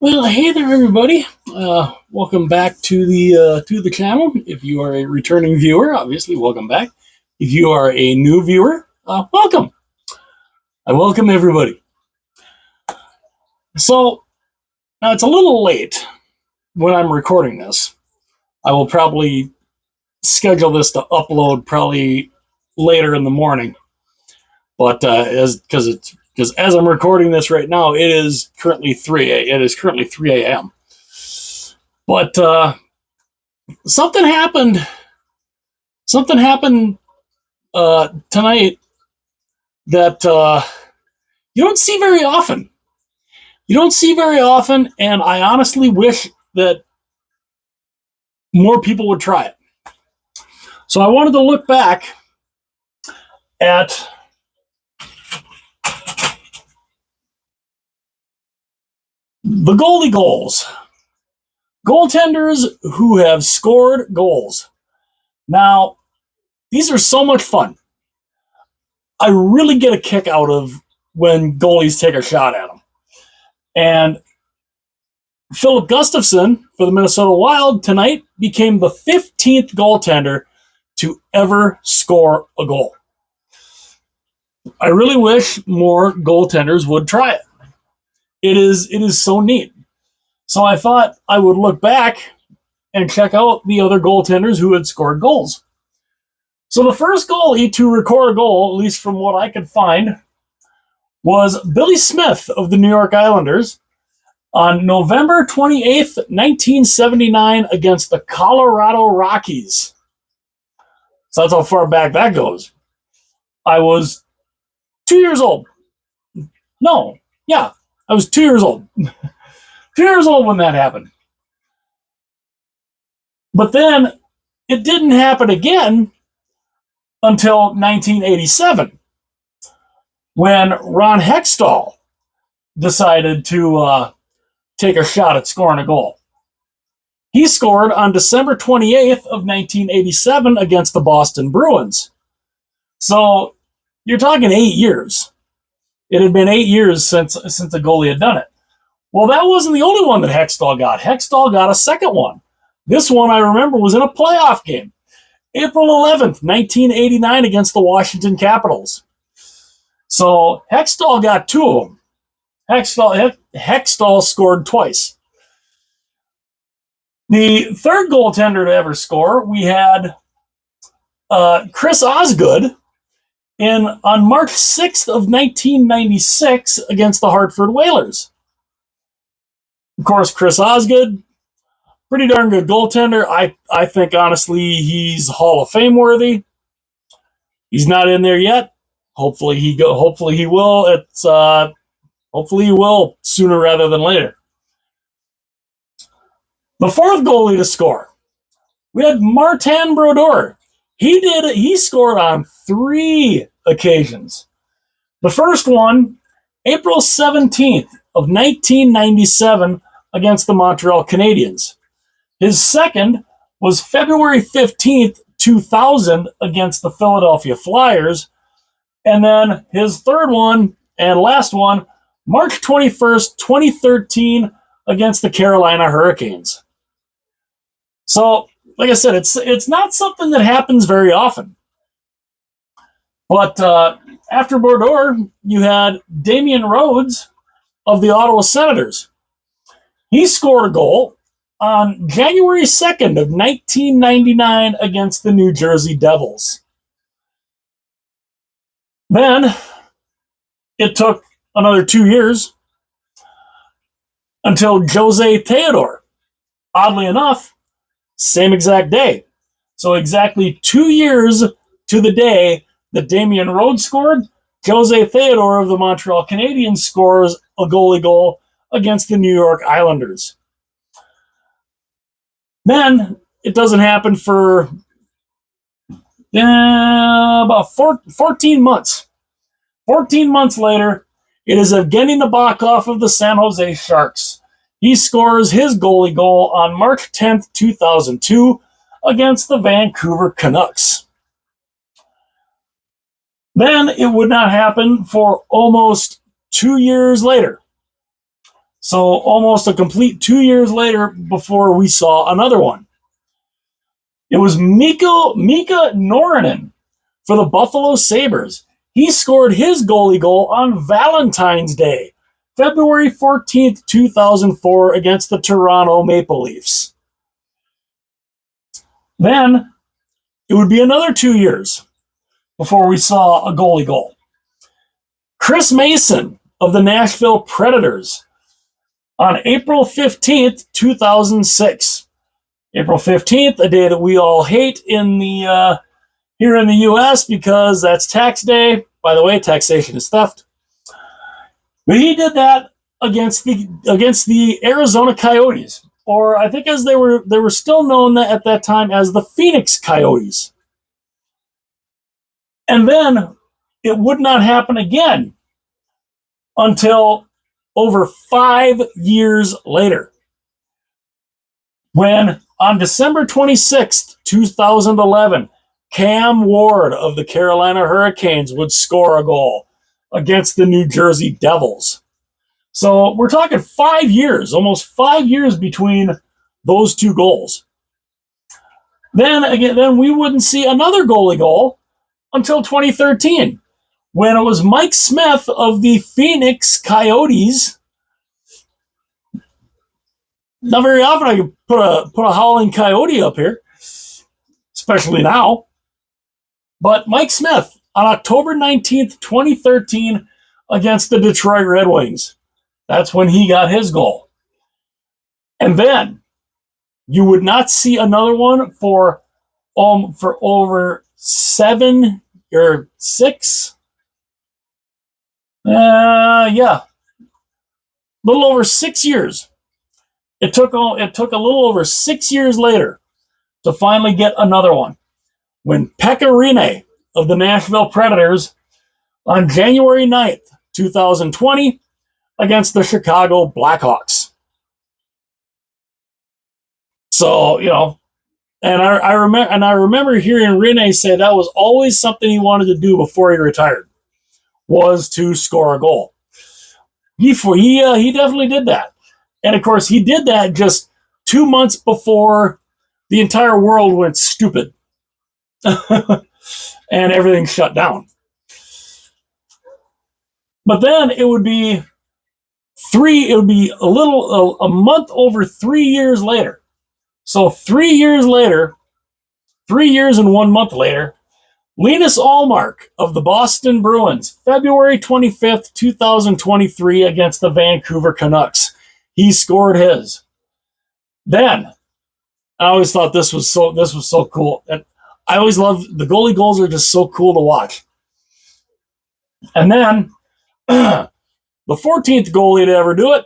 Well, hey there, everybody. Welcome back to the channel. If you are a returning viewer, obviously, welcome back. If you are a new viewer, welcome. I welcome everybody. So now it's a little late when I'm recording this. I will probably schedule this to upload probably later in the morning, but because as I'm recording this right now, it is currently 3 a.m. But something happened something happened tonight that you don't see very often. You don't see very often, and I honestly wish that more people would try it. So I wanted to look back at the goalie goals. Goaltenders who have scored goals. Now, these are so much fun. I really get a kick out of when goalies take a shot at them. And Filip Gustavsson for the Minnesota Wild tonight became the 15th goaltender to ever score a goal. I really wish more goaltenders would try it. It is so neat. So I thought I would look back and check out the other goaltenders who had scored goals. So the first goalie to record a goal, at least from what I could find, was Billy Smith of the New York Islanders on November 28th, 1979 against the Colorado Rockies. So that's how far back that goes. I was 2 years old. No, yeah, I was 2 years old. 2 years old when that happened. But then it didn't happen again until 1987 when Ron Hextall decided to take a shot at scoring a goal. He scored on December 28th of 1987 against the Boston Bruins. So you're talking 8 years. It had been 8 years since the goalie had done it. Well, that wasn't the only one that Hextall got. Hextall got a second one. This one, I remember, was in a playoff game. April 11th, 1989 against the Washington Capitals. So Hextall got two of them. Hextall scored twice. The third goaltender to ever score, we had Chris Osgood on March 6th of 1996 against the Hartford Whalers. Of course, Chris Osgood, pretty darn good goaltender. I think, honestly, he's Hall of Fame worthy. He's not in there yet. Hopefully he will. Hopefully he will sooner rather than later. The fourth goalie to score, we had Martin Brodeur. He scored on 3 occasions. The first one, April 17th of 1997 against the Montreal Canadiens. His second was February 15th, 2000 against the Philadelphia Flyers. And then his third one and last one, March 21st, 2013 against the Carolina Hurricanes. So, like I said, it's not something that happens very often. But after Brodeur, you had Damian Rhodes of the Ottawa Senators. He scored a goal on January 2nd of 1999 against the New Jersey Devils. Then it took another 2 years until Jose Theodore, oddly enough, same exact day. So exactly 2 years to the day that Damian Rhodes scored, Jose Theodore of the Montreal Canadiens scores a goalie goal against the New York Islanders. Then it doesn't happen for about 14 months. 14 months later, it is Evgeny Nabokov of the San Jose Sharks. He scores his goalie goal on March 10th, 2002 against the Vancouver Canucks. Then it would not happen for almost 2 years later. So almost a complete 2 years later before we saw another one. It was Mika Norinen for the Buffalo Sabres. He scored his goalie goal on Valentine's Day, February 14th, 2004, against the Toronto Maple Leafs. Then it would be another 2 years before we saw a goalie goal. Chris Mason of the Nashville Predators on April 15th, 2006. April 15th, a day that we all hate in the here in the U.S. because that's tax day. By the way, taxation is theft. But he did that against the Arizona Coyotes, or I think as they were still known at that time as the Phoenix Coyotes. And then it would not happen again until over 5 years later, when on December 26th, 2011, Cam Ward of the Carolina Hurricanes would score a goal against the New Jersey Devils. So we're talking 5 years, almost 5 years between those two goals. Then we wouldn't see another goalie goal until 2013, when it was Mike Smith of the Phoenix Coyotes. Not very often I can put a howling coyote up here, especially now. But Mike Smith on October 19th, 2013, against the Detroit Red Wings. That's when he got his goal. And then you would not see another one for over 7 or 6. A little over 6 years. It took a little over 6 years later to finally get another one, when Pekka Rinne of the Nashville Predators on January 9th, 2020, against the Chicago Blackhawks. So, and I remember hearing Rinne say that was always something he wanted to do before he retired, was to score a goal. He definitely did that. And of course, he did that just 2 months before the entire world went stupid and everything shut down. But then it would be a month over 3 years later. So 3 years later, 3 years and 1 month later, Linus Ullmark of the Boston Bruins, February 25th, 2023, against the Vancouver Canucks. He scored his. Then, I always thought this was so cool. And I always loved the goalie goals are just so cool to watch. And then, the 14th goalie to ever do it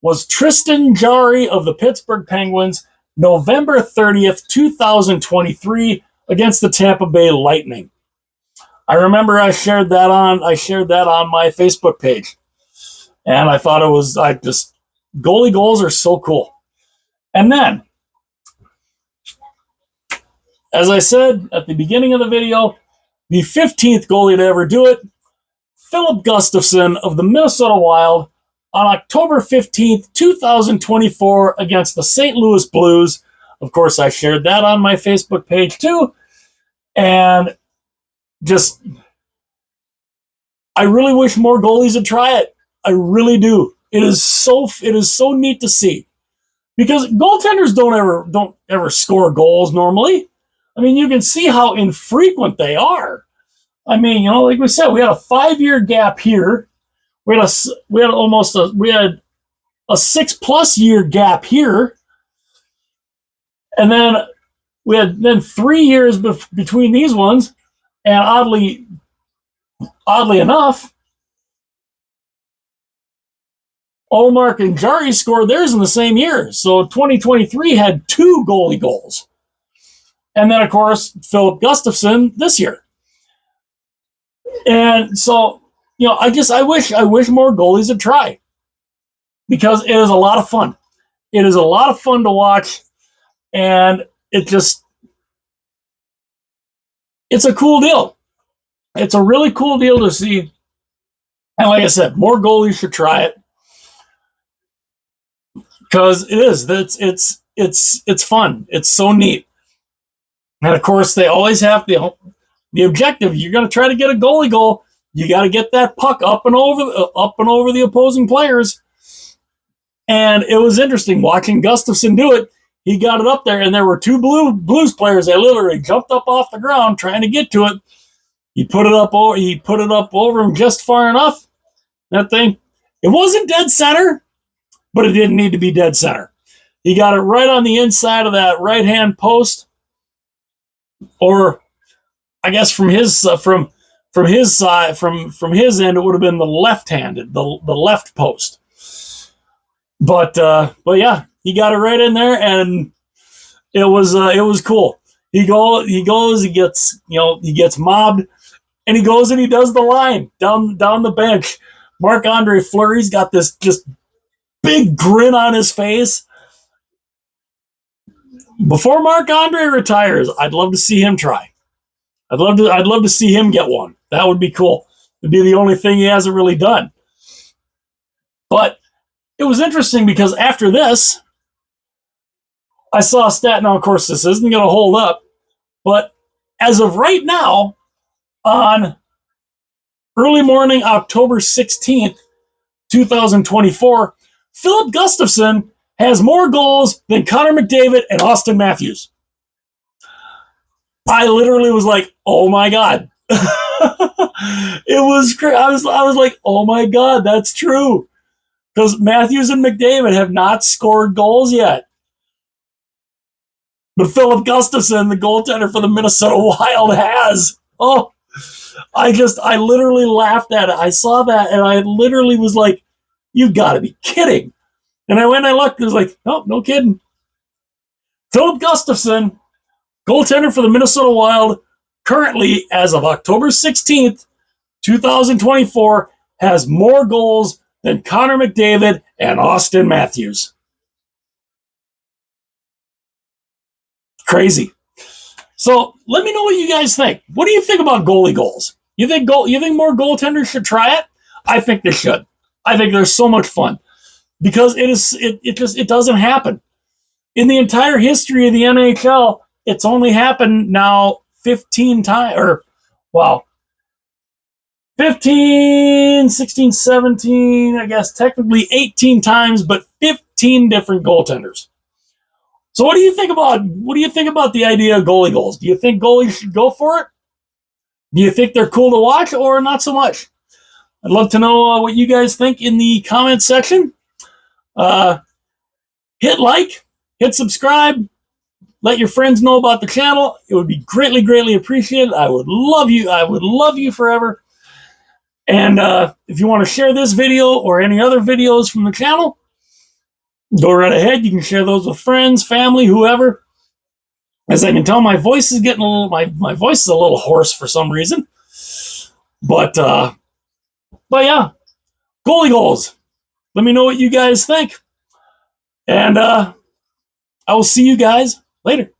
was Tristan Jarry of the Pittsburgh Penguins, November 30th, 2023, against the Tampa Bay Lightning. I remember I shared that on my Facebook page. And I thought goalie goals are so cool. And then, as I said at the beginning of the video, the 15th goalie to ever do it, Filip Gustavsson of the Minnesota Wild, on October 15th, 2024, against the St. Louis Blues. Of course, I shared that on my Facebook page too. And I really wish more goalies would try it. I really do. It is so neat to see, because goaltenders don't ever score goals normally. I mean, you can see how infrequent they are. I mean, like we said, we had a 5-year gap here. We had a 6+ year gap here, and then we had 3 years between these ones. And oddly enough, Ullmark and Jarry scored theirs in the same year. So 2023 had 2 goalie goals. And then, of course, Filip Gustavsson this year. And so, I wish more goalies would try, because it is a lot of fun. It is a lot of fun to watch, and it's a cool deal. It's a really cool deal to see. And like I said, more goalies should try it. because it is. It's fun. It's so neat. And of course, they always have the objective. You're going to try to get a goalie goal. You got to get that puck up and over the opposing players. And it was interesting watching Gustavsson do it. He got it up there, and there were two Blues players. They literally jumped up off the ground trying to get to it. He put it up over him just far enough. That thing, it wasn't dead center, but it didn't need to be dead center. He got it right on the inside of that right-hand post, or I guess from his side, from his end, it would have been the left-handed, the left post. But yeah, he got it right in there, and it was cool. He gets mobbed, and he goes and he does the line down the bench. Marc-Andre Fleury's got this just big grin on his face. Before Marc-Andre retires, I'd love to see him try. I'd love to see him get one. That would be cool. It'd be the only thing he hasn't really done. But it was interesting because after this, I saw a stat. Now, of course, this isn't going to hold up, but as of right now, on early morning, October 16th, 2024, Filip Gustavsson has more goals than Connor McDavid and Austin Matthews. I literally was like, oh my God. It was crazy. I was like, oh my God, that's true. Because Matthews and McDavid have not scored goals yet. But Filip Gustavsson, the goaltender for the Minnesota Wild, has. Oh, I literally laughed at it. I saw that and I literally was like, you've got to be kidding. And I went and I looked and I was like, oh, no kidding. Filip Gustavsson, goaltender for the Minnesota Wild, currently, as of October 16th, 2024, has more goals than Connor McDavid and Austin Matthews. Crazy. So let me know what you guys think. What do you think about goalie goals? You think more goaltenders should try it? I think they should. I think they're so much fun because it doesn't happen. In the entire history of the NHL, it's only happened now 15 times, or wow, 15, 16, 17, I guess technically 18 times, but 15 different goaltenders. So what do you think about the idea of goalie goals? Do you think goalies should go for it? Do you think they're cool to watch or not so much? I'd love to know what you guys think in the comment section. Hit like, hit subscribe, let your friends know about the channel. It would be greatly, greatly appreciated. I would love you forever. And if you want to share this video or any other videos from the channel, go right ahead. You can share those with friends, family, whoever. As I can tell, my voice is getting my voice is a little hoarse for some reason. But yeah, goalie goals. Let me know what you guys think. And I will see you guys later.